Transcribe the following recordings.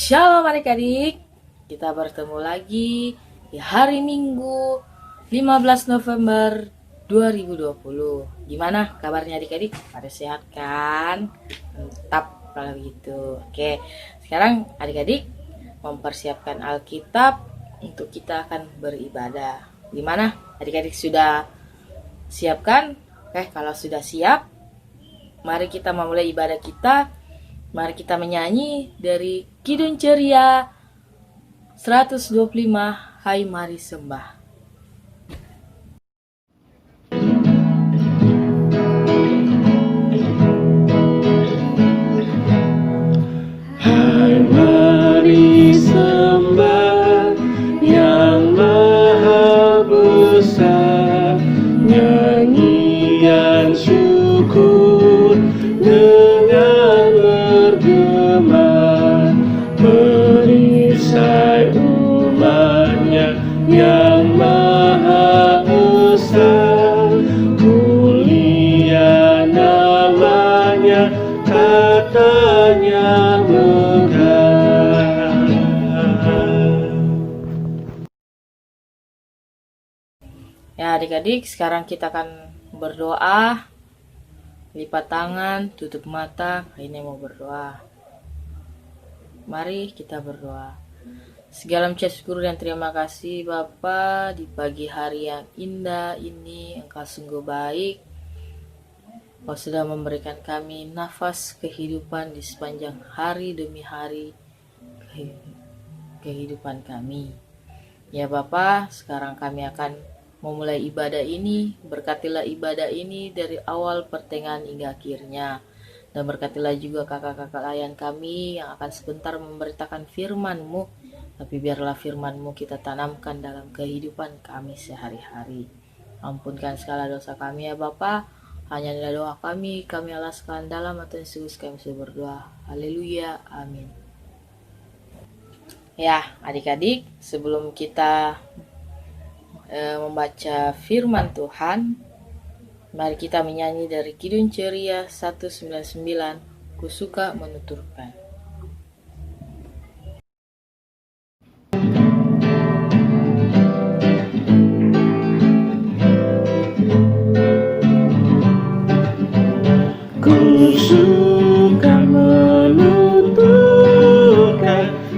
Shalom adik-adik, kita bertemu lagi di hari Minggu 15 November 2020. Gimana kabarnya adik-adik? Pada sehat kan? Mantap kalau gitu. Oke, sekarang adik-adik mempersiapkan Alkitab untuk kita akan beribadah. Gimana adik-adik sudah siapkan? Oke, kalau sudah siap, mari kita memulai ibadah kita. Mari kita menyanyi dari Kidung Ceria 125, Hai Mari Sembah. Hai mari sembah yang maha besar, nyanyian syukur dengan bergema, perisai umatnya yang maha esa, mulia namanya, katanya megah. Ya adik-adik, sekarang kita akan berdoa. Lipat tangan, tutup mata, ini mau berdoa. Mari kita berdoa. Segala macam syukur dan terima kasih Bapa, di pagi hari yang indah ini Engkau sungguh baik. Engkau sudah memberikan kami nafas kehidupan di sepanjang hari demi hari kehidupan kami. Ya Bapa, sekarang kami akan memulai ibadah ini. Berkatilah ibadah ini dari awal, pertengahan hingga akhirnya. Dan berkatilah juga kakak-kakak layan kami yang akan sebentar memberitakan firman-Mu. Tapi biarlah firman-Mu kita tanamkan dalam kehidupan kami sehari-hari. Ampunkan segala dosa kami ya Bapa. Hanya doa kami alaskan dalam Tuhan Yesus kami sudah berdoa. Haleluya, amin. Ya adik-adik, sebelum kita membaca firman Tuhan, mari kita menyanyi dari Kidung Ceria 199, Ku Suka Menuturkan. Ku suka menuturkan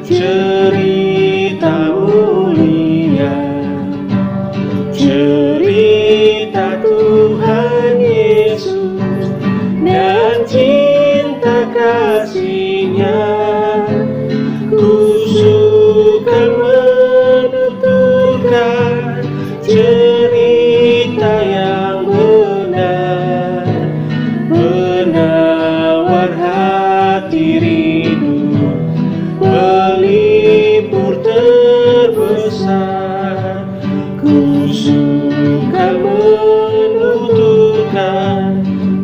cerita mulia, cerita Tuhan Yesus dan cinta kasih-Nya. Ku suka menuturkan cerita yang benar, penawar hati rindu, pelipur terbesar. Ku suka menuturkan,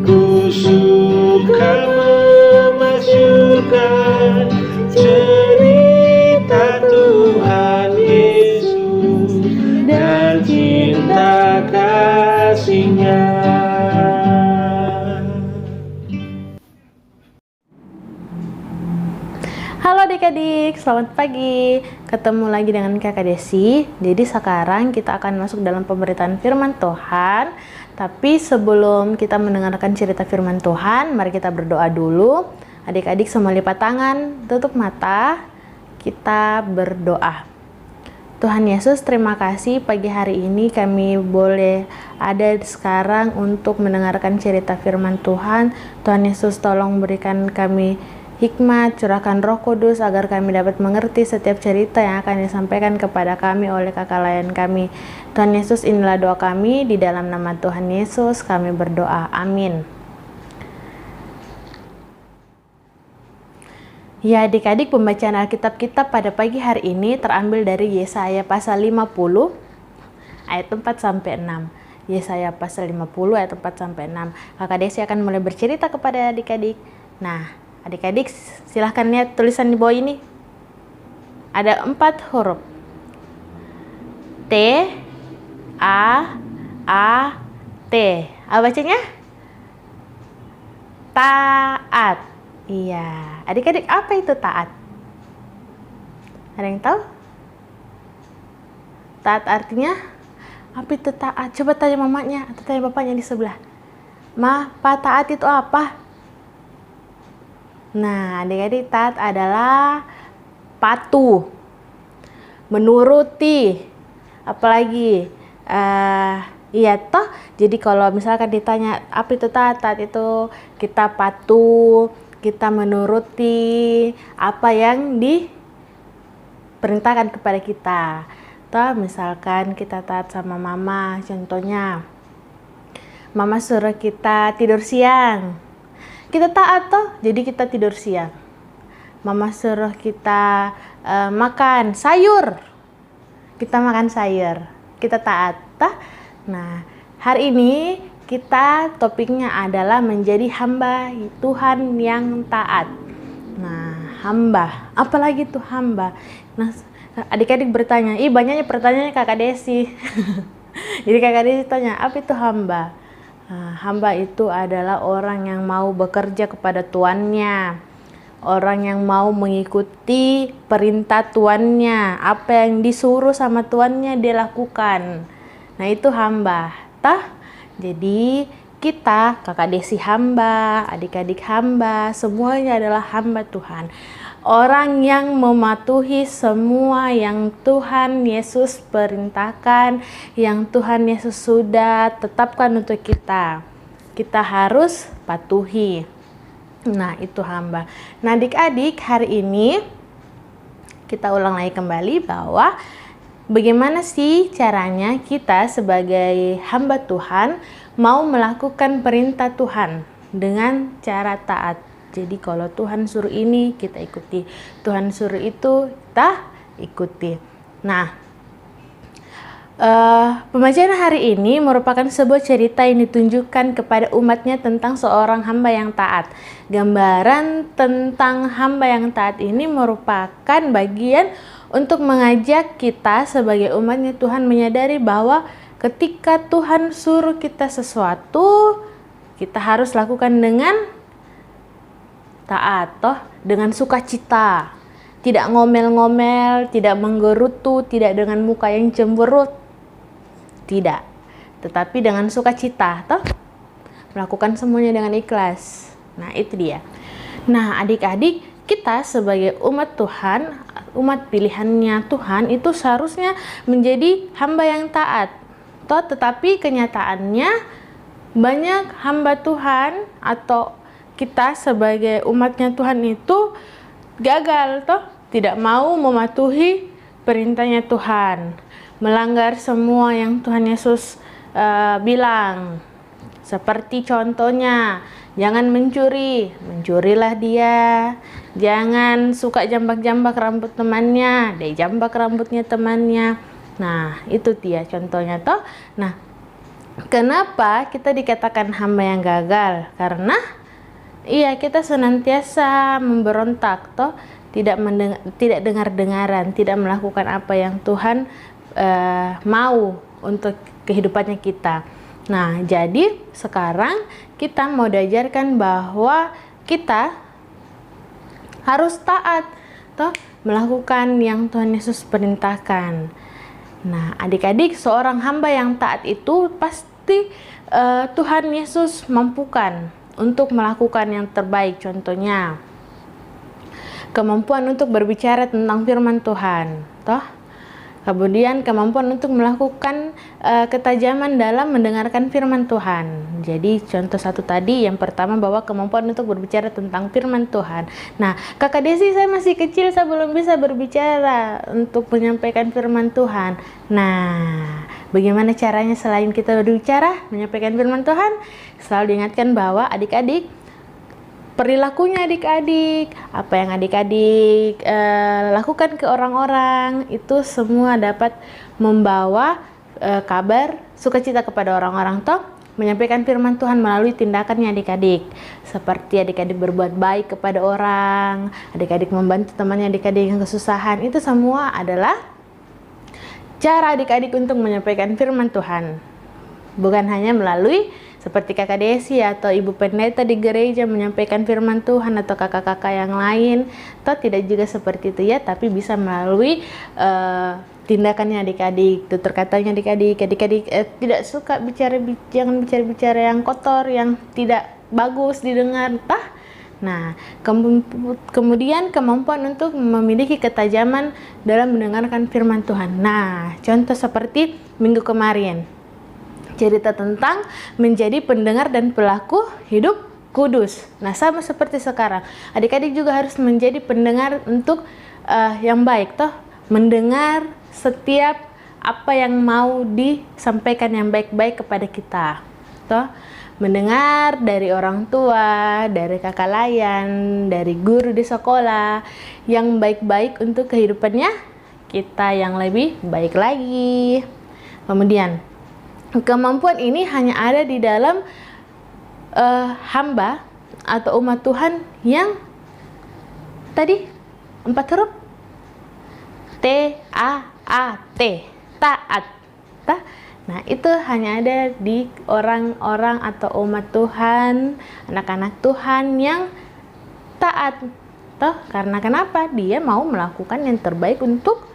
ku suka memasyurkan cerita Tuhan Yesus dan cinta kasih-Nya. Halo adik-adik, selamat pagi. Ketemu lagi dengan Kakak Desi. Jadi sekarang kita akan masuk dalam pemberitaan firman Tuhan. Tapi sebelum kita mendengarkan cerita firman Tuhan, mari kita berdoa dulu. Adik-adik semua lipat tangan, tutup mata. Kita berdoa. Tuhan Yesus, terima kasih pagi hari ini kami boleh ada sekarang untuk mendengarkan cerita firman Tuhan. Tuhan Yesus, tolong berikan kami hikmat, curahkan Roh Kudus agar kami dapat mengerti setiap cerita yang akan disampaikan kepada kami oleh kakak layan kami. Tuhan Yesus, inilah doa kami, di dalam nama Tuhan Yesus kami berdoa, amin. Ya adik-adik, pembacaan Alkitab kita pada pagi hari ini terambil dari Yesaya pasal 50 ayat 4-6. Yesaya pasal 50 ayat 4-6. Kakak Desi akan mulai bercerita kepada adik-adik. Nah, adik-adik silahkan lihat tulisan di bawah ini. Ada 4 huruf. T, A, T. Apa bacanya? Taat. Iya. Adik-adik, apa itu taat? Ada yang tahu? Taat artinya apa itu taat? Coba tanya mamanya atau tanya bapaknya di sebelah. Ma, Pak, taat itu apa? Nah, adik-adik, taat adalah patuh, menuruti, apalagi iya toh. Jadi kalau misalkan ditanya apa itu taat, taat itu kita patuh, kita menuruti apa yang diperintahkan kepada kita. Toh misalkan kita taat sama mama, contohnya mama suruh kita tidur siang, kita taat toh, jadi kita tidur siang. Mama suruh kita makan sayur, kita makan sayur, kita taat toh. Nah, hari ini kita topiknya adalah menjadi hamba Tuhan yang taat. Nah, hamba, apalagi tuh hamba. Nah, adik-adik bertanya, banyaknya pertanyaannya Kakak Desi. Jadi Kakak Desi tanya, apa itu hamba? Nah, hamba itu adalah orang yang mau bekerja kepada tuannya, orang yang mau mengikuti perintah tuannya, apa yang disuruh sama tuannya dia lakukan. Nah, itu hamba. Jadi kita, Kakak Desi hamba, adik-adik hamba, semuanya adalah hamba Tuhan. Orang yang mematuhi semua yang Tuhan Yesus perintahkan, yang Tuhan Yesus sudah tetapkan untuk kita. Kita harus patuhi. Nah, itu hamba. Nah, adik-adik, hari ini kita ulang lagi kembali bahwa bagaimana sih caranya kita sebagai hamba Tuhan mau melakukan perintah Tuhan dengan cara taat. Jadi kalau Tuhan suruh ini, kita ikuti. Tuhan suruh itu, kita ikuti. Nah, pembacaan hari ini merupakan sebuah cerita yang ditunjukkan kepada umatnya tentang seorang hamba yang taat. Gambaran tentang hamba yang taat ini merupakan bagian untuk mengajak kita sebagai umatnya Tuhan menyadari bahwa ketika Tuhan suruh kita sesuatu, kita harus lakukan dengan taat, dengan sukacita, tidak ngomel-ngomel, tidak menggerutu, tidak dengan muka yang cemberut, tidak, tetapi dengan sukacita, melakukan semuanya dengan ikhlas. Nah, itu dia. Nah, adik-adik, kita sebagai umat Tuhan, umat pilihannya Tuhan itu seharusnya menjadi hamba yang taat. Tetapi kenyataannya banyak hamba Tuhan atau kita sebagai umatnya Tuhan itu gagal tidak mau mematuhi perintahnya Tuhan, melanggar semua yang Tuhan Yesus bilang. Seperti contohnya, jangan mencuri, mencurilah dia. Jangan suka jambak-jambak rambut temannya, dia jambak rambutnya temannya. Nah, itu dia contohnya Nah, kenapa kita dikatakan hamba yang gagal? Karena kita senantiasa memberontak tidak dengar-dengaran, tidak melakukan apa yang Tuhan mau untuk kehidupannya kita. Nah, jadi sekarang kita mau diajarkan bahwa kita harus taat melakukan yang Tuhan Yesus perintahkan. Nah, adik-adik, seorang hamba yang taat itu pasti Tuhan Yesus mampukan untuk melakukan yang terbaik. Contohnya, kemampuan untuk berbicara tentang firman Tuhan, kemudian kemampuan untuk melakukan ketajaman dalam mendengarkan firman Tuhan. Jadi contoh satu tadi, yang pertama bahwa kemampuan untuk berbicara tentang firman Tuhan. Nah, Kakak Desi, saya masih kecil, saya belum bisa berbicara untuk menyampaikan firman Tuhan. Nah, bagaimana caranya selain kita berbicara, menyampaikan firman Tuhan? Selalu diingatkan bahwa adik-adik, perilakunya adik-adik, apa yang adik-adik lakukan ke orang-orang, itu semua dapat membawa kabar sukacita kepada orang-orang menyampaikan firman Tuhan melalui tindakannya adik-adik. Seperti adik-adik berbuat baik kepada orang, adik-adik membantu temannya adik-adik yang kesusahan, itu semua adalah cara adik-adik untuk menyampaikan firman Tuhan. Bukan hanya melalui seperti Kakak Desi atau Ibu Pendeta di gereja menyampaikan firman Tuhan, atau kakak-kakak yang lain, atau tidak juga seperti itu ya, tapi bisa melalui tindakannya adik-adik, tutur katanya adik-adik tidak suka jangan bicara yang kotor, yang tidak bagus didengar, Nah, kemudian kemampuan untuk memiliki ketajaman dalam mendengarkan firman Tuhan. Nah, contoh seperti minggu kemarin, cerita tentang menjadi pendengar dan pelaku hidup kudus. Nah, sama seperti sekarang, adik-adik juga harus menjadi pendengar untuk yang baik, mendengar setiap apa yang mau disampaikan yang baik-baik kepada kita, mendengar dari orang tua, dari kakak layan, dari guru di sekolah yang baik-baik untuk kehidupannya kita yang lebih baik lagi. Kemudian kemampuan ini hanya ada di dalam hamba atau umat Tuhan yang tadi 4 huruf T-A-A-T, taat. Nah, itu hanya ada di orang-orang atau umat Tuhan, anak-anak Tuhan yang taat. Karena kenapa? Dia mau melakukan yang terbaik untuk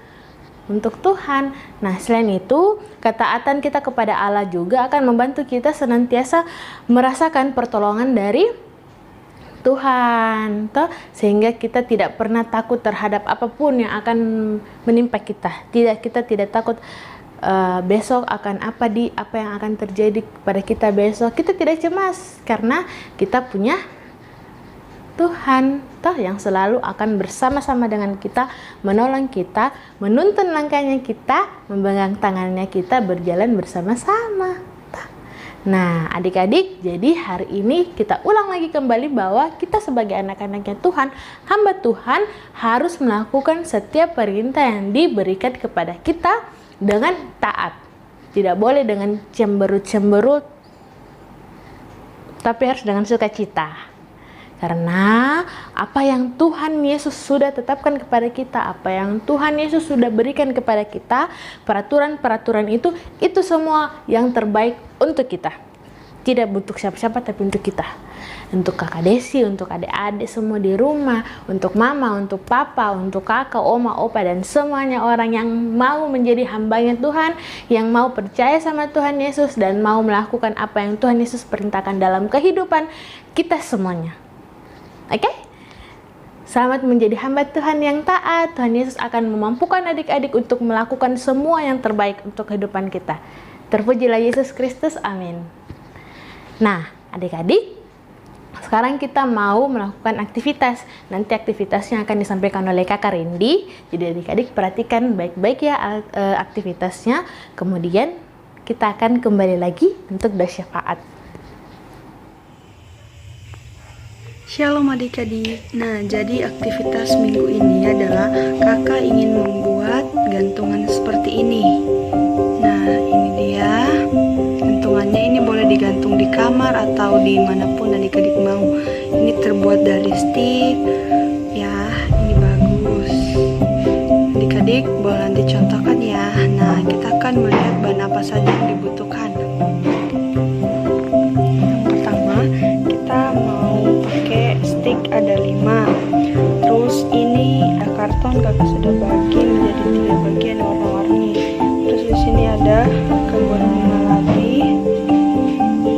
Tuhan. Nah, selain itu, ketaatan kita kepada Allah juga akan membantu kita senantiasa merasakan pertolongan dari Tuhan, sehingga kita tidak pernah takut terhadap apapun yang akan menimpa kita. Kita tidak takut besok akan apa yang akan terjadi kepada kita besok. Kita tidak cemas karena kita punya Tuhan yang selalu akan bersama-sama dengan kita, menolong kita, menuntun langkahnya kita, memegang tangannya kita, berjalan bersama-sama. Nah, adik-adik, jadi hari ini kita ulang lagi kembali bahwa kita sebagai anak-anaknya Tuhan, hamba Tuhan, harus melakukan setiap perintah yang diberikan kepada kita dengan taat. Tidak boleh dengan cemberut-cemberut, tapi harus dengan sukacita. Karena apa yang Tuhan Yesus sudah tetapkan kepada kita, apa yang Tuhan Yesus sudah berikan kepada kita, peraturan-peraturan itu semua yang terbaik untuk kita. Tidak untuk siapa-siapa, tapi untuk kita. Untuk kakak Desi, untuk adik-adik semua di rumah, untuk mama, untuk papa, untuk kakak, oma, opa, dan semuanya orang yang mau menjadi hambanya Tuhan, yang mau percaya sama Tuhan Yesus, dan mau melakukan apa yang Tuhan Yesus perintahkan dalam kehidupan kita semuanya. Oke? Selamat menjadi hamba Tuhan yang taat. Tuhan Yesus akan memampukan adik-adik untuk melakukan semua yang terbaik untuk kehidupan kita. Terpujilah Yesus Kristus. Amin. Nah, adik-adik, sekarang kita mau melakukan aktivitas. Nanti aktivitasnya akan disampaikan oleh Kakak Rindy. Jadi adik-adik perhatikan baik-baik ya aktivitasnya. Kemudian kita akan kembali lagi untuk doa syafaat. Shalom adik-adik. Nah, jadi aktivitas minggu ini adalah kakak ingin membuat gantungan seperti ini. Nah, ini dia gantungannya. Ini boleh digantung di kamar atau dimanapun adik-adik mau. Ini terbuat dari stick. Ya, ini bagus. Adik-adik boleh dicontohkan ya. Nah, kita akan melihat bahan apa saja yang dibutuhkan. Ada 5. Terus ini karton kakak sudah bagi menjadi 3 bagian warna-warni. Terus di sini ada kebun bunga lagi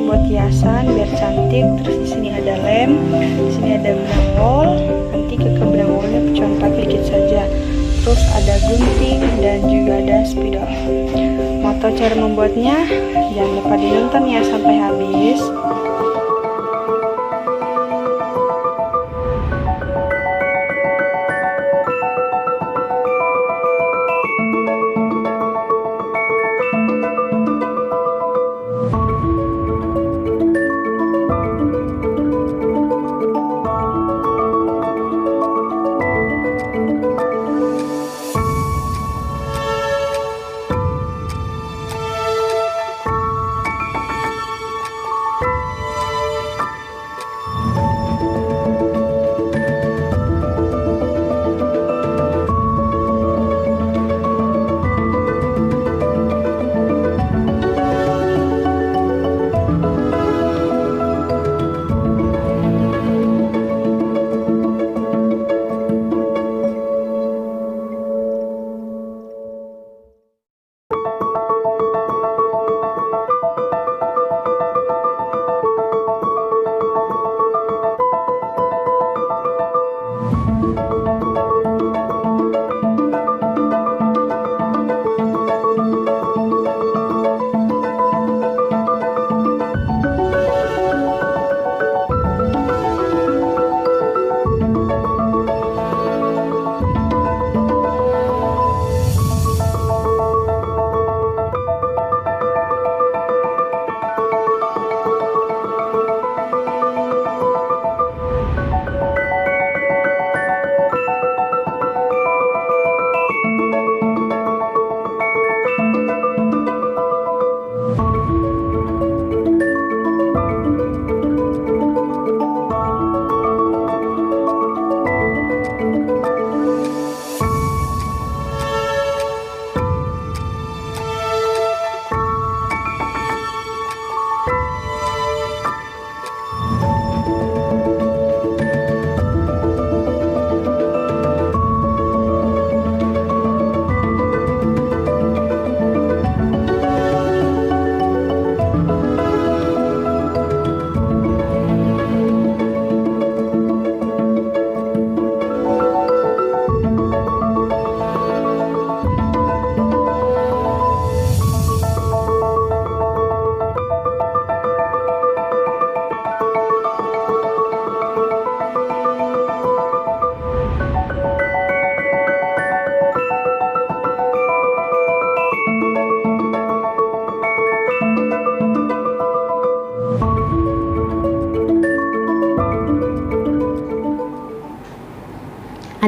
buat hiasan biar cantik. Terus di sini ada lem, di sini ada branwol. Nanti ke branwolnya contoh dikit saja. Terus ada gunting dan juga ada spidol. Mau tahu cara membuatnya? Jangan lupa dinonton ya sampai habis.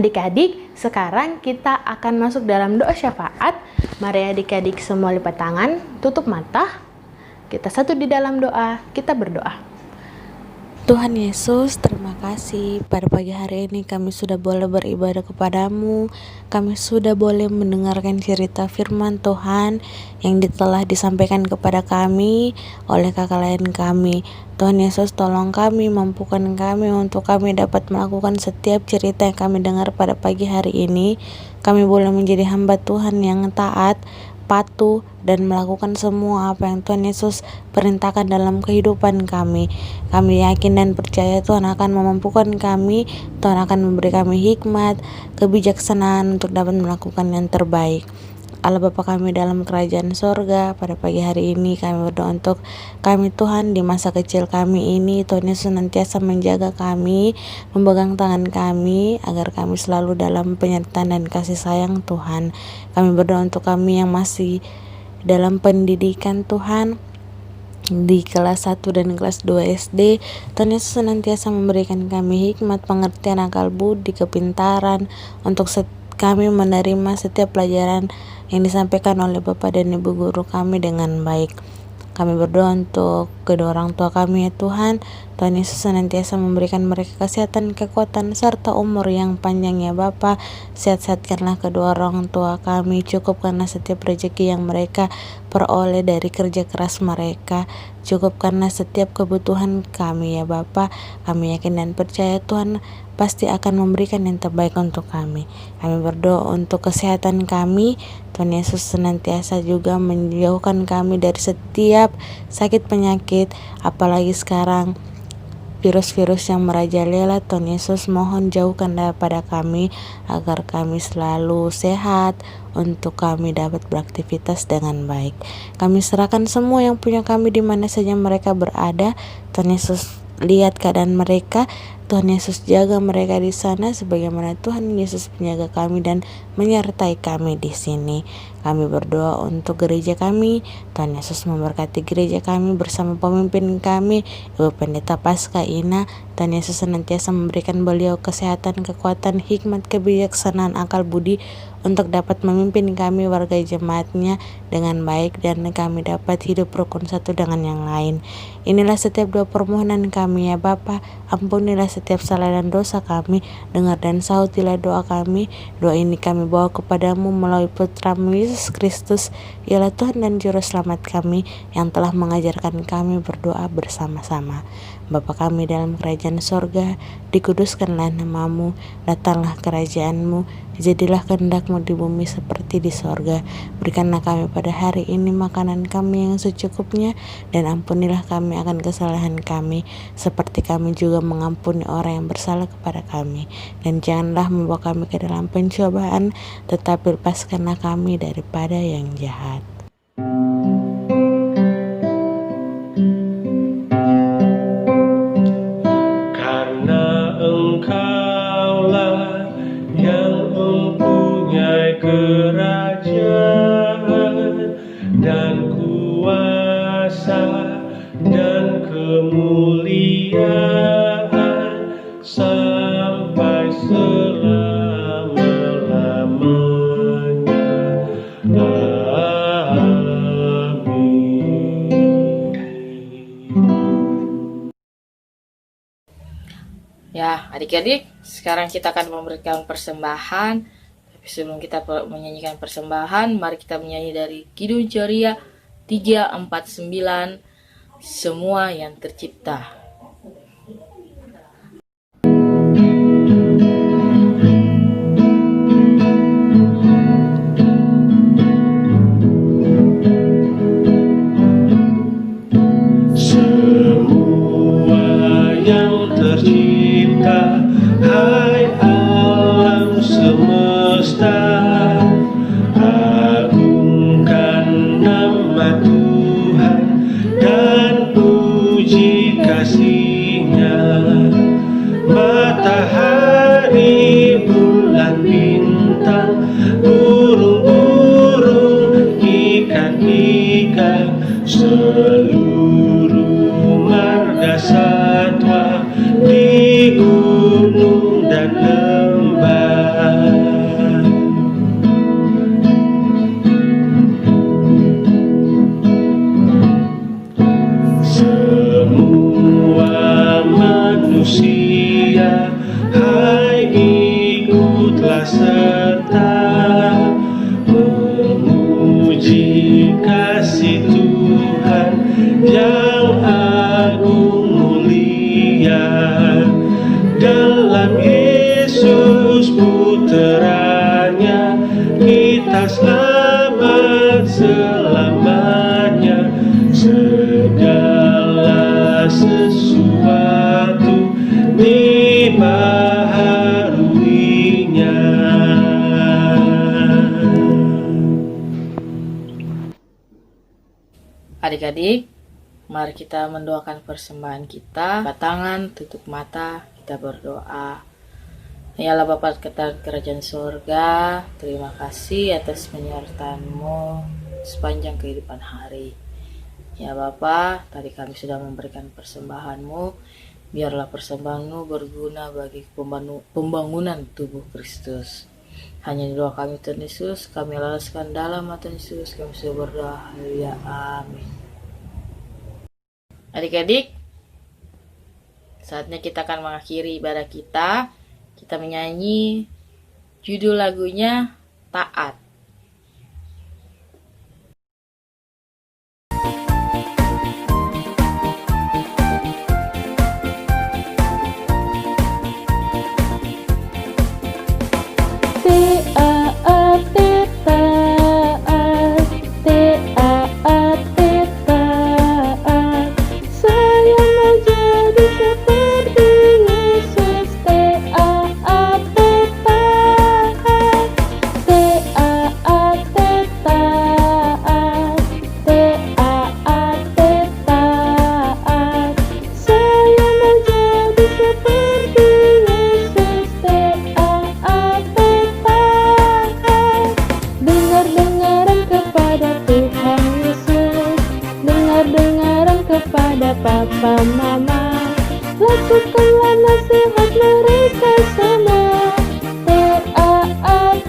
Adik-adik, sekarang kita akan masuk dalam doa syafaat. Mari adik-adik semua lipat tangan, tutup mata. Kita satu di dalam doa, kita berdoa. Tuhan Yesus, terima kasih pada pagi hari ini kami sudah boleh beribadah kepadamu. Kami sudah boleh mendengarkan cerita firman Tuhan yang telah disampaikan kepada kami oleh kakak lain kami. Tuhan Yesus, tolong kami, mampukan kami untuk kami dapat melakukan setiap cerita yang kami dengar pada pagi hari ini. Kami boleh menjadi hamba Tuhan yang taat, patuh, dan melakukan semua apa yang Tuhan Yesus perintahkan dalam kehidupan kami. Kami yakin dan percaya Tuhan akan memampukan kami, Tuhan akan memberi kami hikmat, kebijaksanaan untuk dapat melakukan yang terbaik. Allah Bapa kami dalam kerajaan sorga, pada pagi hari ini kami berdoa untuk kami Tuhan di masa kecil kami ini. Tuhan Yesus senantiasa menjaga kami, memegang tangan kami agar kami selalu dalam penyertaan dan kasih sayang Tuhan. Kami berdoa untuk kami yang masih dalam pendidikan Tuhan, di kelas 1 dan kelas 2 SD. Tuhan Yesus senantiasa memberikan kami hikmat, pengertian, akal budi, kepintaran untuk kami menerima setiap pelajaran yang disampaikan oleh Bapak dan Ibu guru kami dengan baik. Kami berdoa untuk kedua orang tua kami ya Tuhan. Tuhan Yesus senantiasa memberikan mereka kesehatan, kekuatan, serta umur yang panjang ya Bapa. Sehat-sehatkanlah kedua orang tua kami, cukupkanlah setiap rezeki yang mereka peroleh dari kerja keras mereka. Cukupkanlah setiap kebutuhan kami ya Bapa. Kami yakin dan percaya Tuhan pasti akan memberikan yang terbaik untuk kami. Kami berdoa untuk kesehatan kami. Tuhan Yesus senantiasa juga menjauhkan kami dari setiap sakit penyakit, apalagi sekarang virus-virus yang merajalela. Tuhan Yesus mohon jauhkan daripada kami agar kami selalu sehat untuk kami dapat beraktivitas dengan baik. Kami serahkan semua yang punya kami di mana saja mereka berada. Tuhan Yesus lihat keadaan mereka. Tuhan Yesus jaga mereka di sana sebagaimana Tuhan Yesus menjaga kami dan menyertai kami di sini. Kami berdoa untuk gereja kami. Tuhan Yesus memberkati gereja kami bersama pemimpin kami, Ibu Pendeta Pasca Ina. Tuhan Yesus senantiasa memberikan beliau kesehatan, kekuatan, hikmat, kebijaksanaan, akal budi untuk dapat memimpin kami warga jemaatnya dengan baik dan kami dapat hidup rukun satu dengan yang lain. Inilah setiap doa permohonan kami ya Bapa. Ampunilah setiap salah dan dosa kami. Dengar dan sautilah doa kami. Doa ini kami bawa kepadamu melalui Putra-Mu Yesus Kristus, ialah Tuhan dan Juru Selamat kami yang telah mengajarkan kami berdoa bersama-sama. Bapa kami dalam kerajaan sorga, dikuduskanlah namamu, datanglah kerajaanmu, jadilah kehendak-Mu di bumi seperti di sorga. Berikanlah kami pada hari ini makanan kami yang secukupnya, dan ampunilah kami akan kesalahan kami, seperti kami juga mengampuni orang yang bersalah kepada kami. Dan janganlah membawa kami ke dalam pencobaan, tetapi lepaskanlah kami daripada yang jahat. Engkaulah yang mempunyai kerajaan dan kuasa dan kemuliaan sampai selama-lamanya. Amin. Ya, adik-adik, sekarang kita akan memberikan persembahan. Tapi sebelum kita menyanyikan persembahan, mari kita menyanyi dari Kidung Ceria 349, Semua yang Tercipta. Semua yang tercipta, hai alam semesta, agungkan nama Tuhan dan puji kasih selamat selamanya. Segala sesuatu dibaharuinya. Adik-adik, mari kita mendoakan persembahan kita. Angkat tangan, tutup mata, kita berdoa. Ya Allah Bapa kerajaan surga, terima kasih atas penyertaan-Mu sepanjang kehidupan hari. Ya Bapa, tadi kami sudah memberikan persembahan-Mu, biarlah persembahan-Mu berguna bagi pembangunan tubuh Kristus. Hanya di doa kami Tuhan Yesus, kami lalaskan dalam Tuhan Yesus, kami sudah berdoa, haleluya, amin. Adik-adik, saatnya kita akan mengakhiri ibadah kita. Kita menyanyi judul lagunya Taat. Papa Mama, lakukanlah nasihat mereka semua. Taat,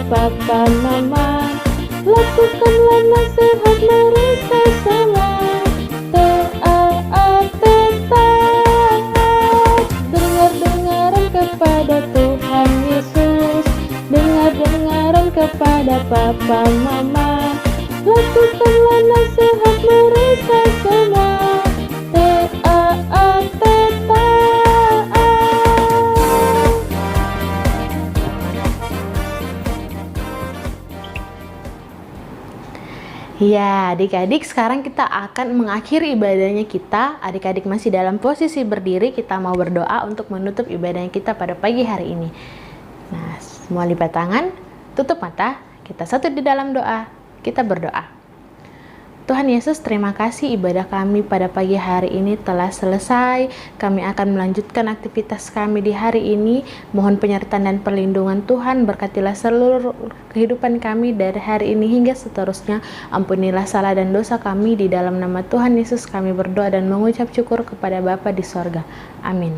Papa Mama, lakukanlah nasihat mereka semua. Taat, dengar-dengaran kepada Tuhan Yesus, dengar-dengaran kepada Papa Mama, lakukanlah nasihat mereka semua. Ya, adik-adik, sekarang kita akan mengakhiri ibadahnya kita. Adik-adik masih dalam posisi berdiri, kita mau berdoa untuk menutup ibadahnya kita pada pagi hari ini. Nah, semua lipat tangan, tutup mata, kita satu di dalam doa, kita berdoa. Tuhan Yesus, terima kasih ibadah kami pada pagi hari ini telah selesai. Kami akan melanjutkan aktivitas kami di hari ini. Mohon penyertaan dan perlindungan Tuhan, berkatilah seluruh kehidupan kami dari hari ini hingga seterusnya. Ampunilah salah dan dosa kami, di dalam nama Tuhan Yesus kami berdoa dan mengucap syukur kepada Bapa di sorga. Amin.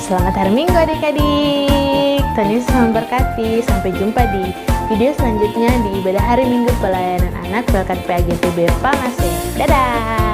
Selamat hari Minggu adik-adik. Tuhan Yesus memberkati. Sampai jumpa di video selanjutnya di ibadah hari Minggu pelayanan anak berkat PAGTB Pangasih. Dadah.